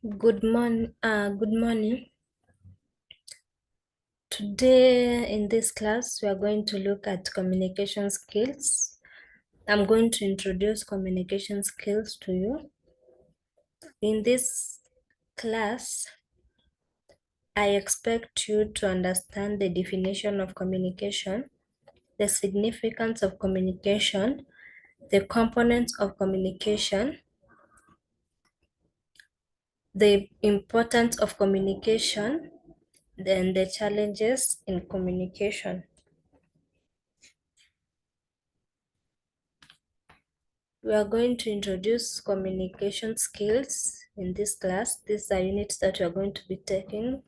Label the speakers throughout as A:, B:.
A: Good morning. Today in this class, we are going to look at communication skills. I'm going to introduce communication skills to you. In this class, I expect you to understand the definition of communication, the significance of communication, the components of communication, the importance of communication, then the challenges in communication. We are going to introduce communication skills in this class. These are units that we are going to be taking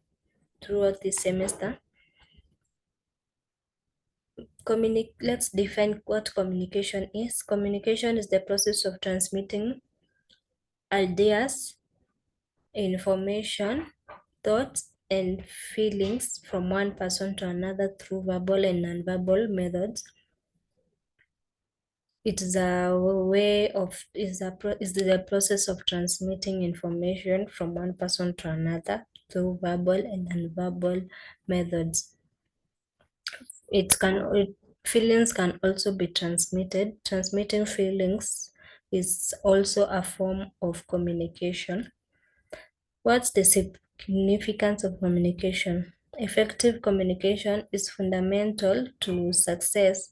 A: throughout this semester. Let's define what communication is. Communication is the process of transmitting ideas, information, thoughts, and feelings from one person to another through verbal and nonverbal methods. It is the process of transmitting information from one person to another through verbal and nonverbal methods. Feelings can also be transmitted. Transmitting feelings is also a form of communication. What's the significance of communication? Effective communication is fundamental to success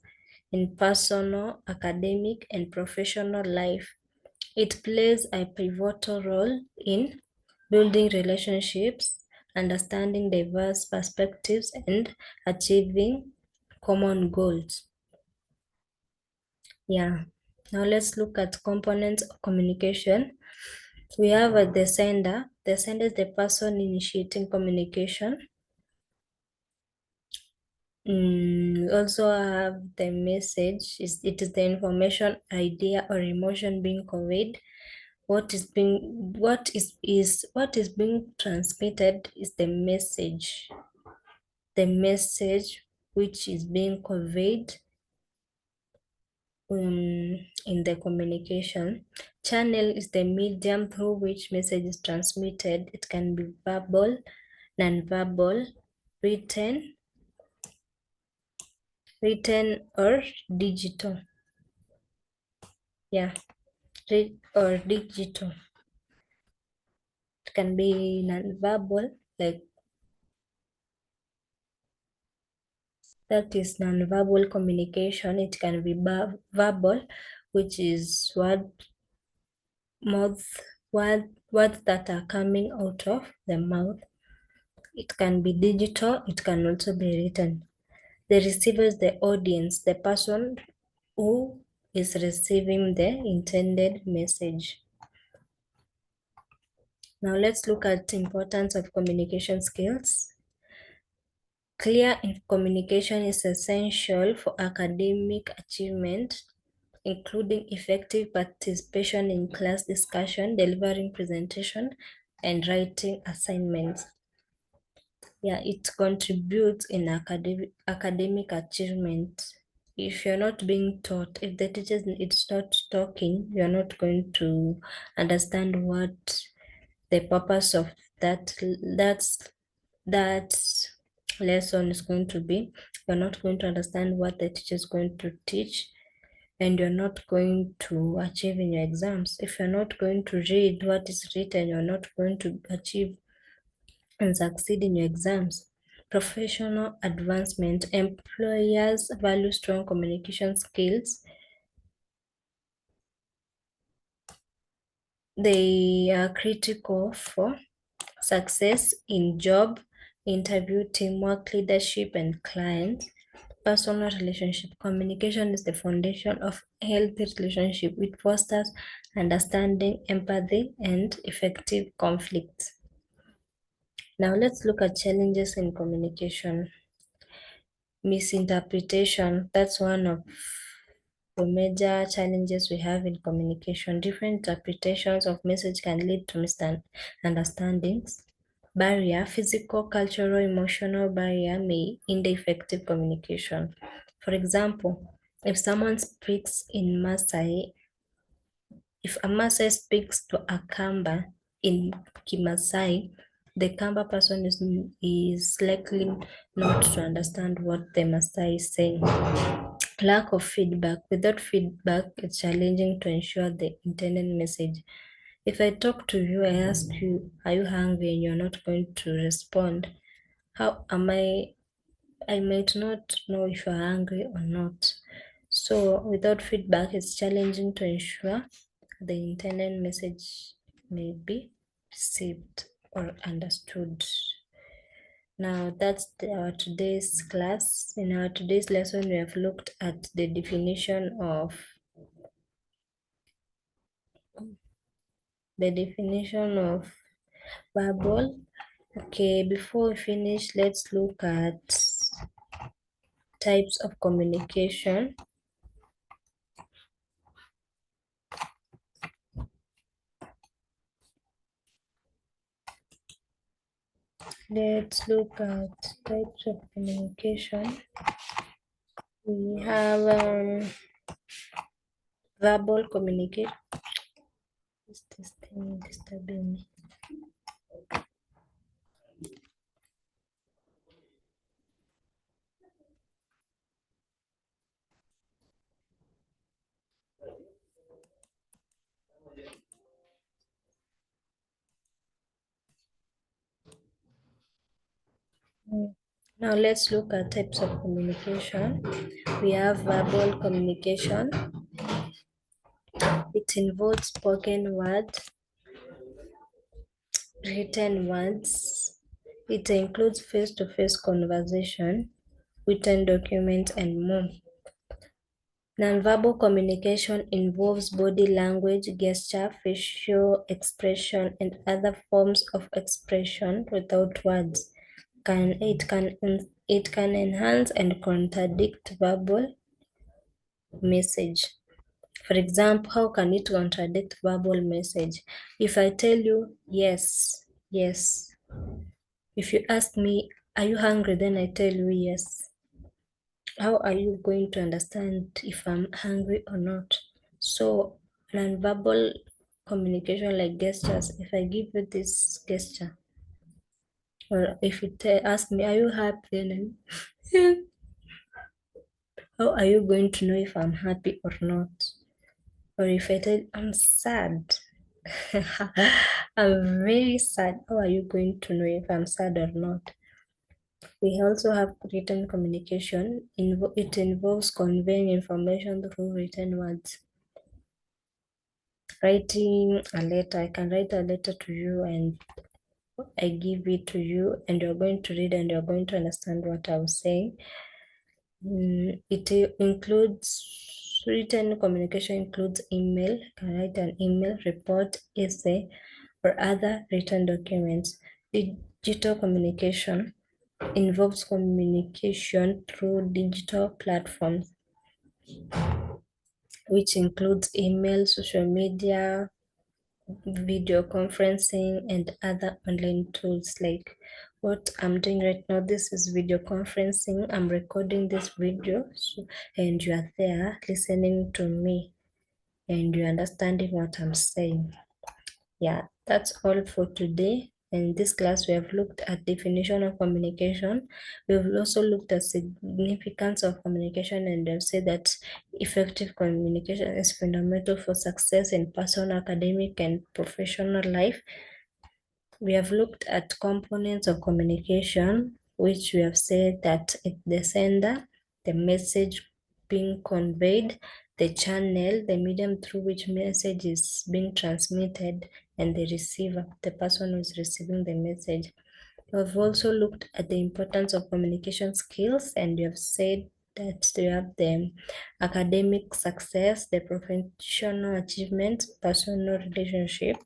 A: in personal, academic, and professional life. It plays a pivotal role in building relationships, understanding diverse perspectives, and achieving common goals. Yeah. Now let's look at components of communication. We have the sender. The sender is the person initiating communication. We also have the message. It is the information, idea, or emotion being conveyed. What is being transmitted is the message. The message which is being conveyed in the communication. Channel is the medium through which message is transmitted. It can be verbal, non-verbal, written or digital. Yeah, or digital. It can be non-verbal, like that is non-verbal communication. It can be verbal, which is words that are coming out of the mouth. It can be digital. It can also be written. The receiver is the audience, the person who is receiving the intended message. Now let's look at the importance of communication skills. Clear communication is essential for academic achievement, including effective participation in class discussion, delivering presentation, and writing assignments. Yeah, it contributes in academic achievement. If you're not being taught, if the teacher is not talking, you're not going to understand what the purpose of that lesson is going to be. You're not going to understand what the teacher is going to teach, and you're not going to achieve in your exams. If you're not going to read what is written, you're not going to achieve and succeed in your exams. Professional advancement. Employers value strong communication skills. They are critical for success in job, interview, teamwork, leadership, and client. Personal relationship. Communication is the foundation of healthy relationship. It fosters understanding, empathy, and effective conflict. Now let's look at challenges in communication. Misinterpretation, that's one of the major challenges we have in communication. Different interpretations of message can lead to misunderstandings. Barrier, physical, cultural, emotional barrier may hinder effective communication. For example, if someone speaks in Maasai, if a Maasai speaks to a Kamba, in Kimasai, the Kamba person is likely not to understand what the Maasai is saying. Lack of feedback. Without feedback, it's challenging to ensure the intended message. If I talk to you, I ask you, are you hungry? And you're not going to respond. How am I might not know if you're hungry or not. So without feedback, it's challenging to ensure the intended message may be received or understood. Now that's our today's class. In our today's lesson, we have looked at the definition of verbal. Okay, before we finish, let's look at types of communication. Let's look at types of communication. We have verbal communication. Is this thing disturbing me? Now let's look at types of communication. We have verbal communication. It involves spoken words, written words. It includes face-to-face conversation, written documents, and more. Nonverbal communication involves body language, gesture, facial expression, and other forms of expression without words. It can enhance and contradict verbal message. For example, how can it contradict verbal message? If I tell you yes, yes. If you ask me, are you hungry? Then I tell you yes. How are you going to understand if I'm hungry or not? So nonverbal communication like gestures, if I give you this gesture, or if you ask me, are you happy? Then how are you going to know if I'm happy or not? Or if I tell you I'm sad, I'm very sad, how are you going to know if I'm sad or not? We also have written communication. It involves conveying information through written words. Writing a letter, I can write a letter to you and I give it to you and you're going to read and you're going to understand what I'm saying. It includes written communication, includes email. You can write an email, report, essay, or other written documents. Digital communication involves communication through digital platforms, which includes email, social media, video conferencing, and other online tools. Like what I'm doing right now, this is video conferencing. I'm recording this video, and you are there listening to me and you're understanding what I'm saying. Yeah, that's all for today. In this class, we have looked at definition of communication. We've also looked at significance of communication, and have said that effective communication is fundamental for success in personal, academic, and professional life. We have looked at components of communication, which we have said that it's the sender, the message being conveyed, the channel, the medium through which message is being transmitted, and the receiver, the person who is receiving the message. We've also looked at the importance of communication skills, and we have said that you have the academic success, the professional achievement, personal relationship.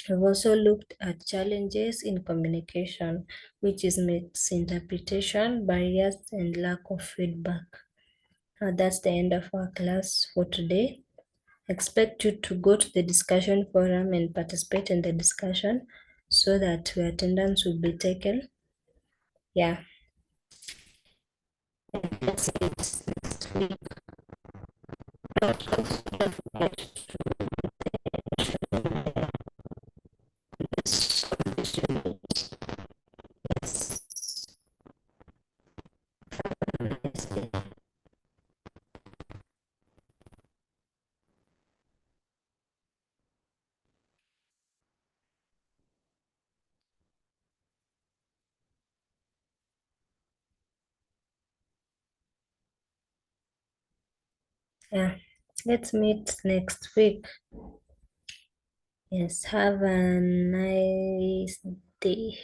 A: We've also looked at challenges in communication, which is misinterpretation, barriers, and lack of feedback. That's the end of our class for today. Expect you to go to the discussion forum and participate in the discussion so that your attendance will be taken. Yeah. That's it. Next week. Don't forget Yeah, let's meet next week. Yes, have a nice day.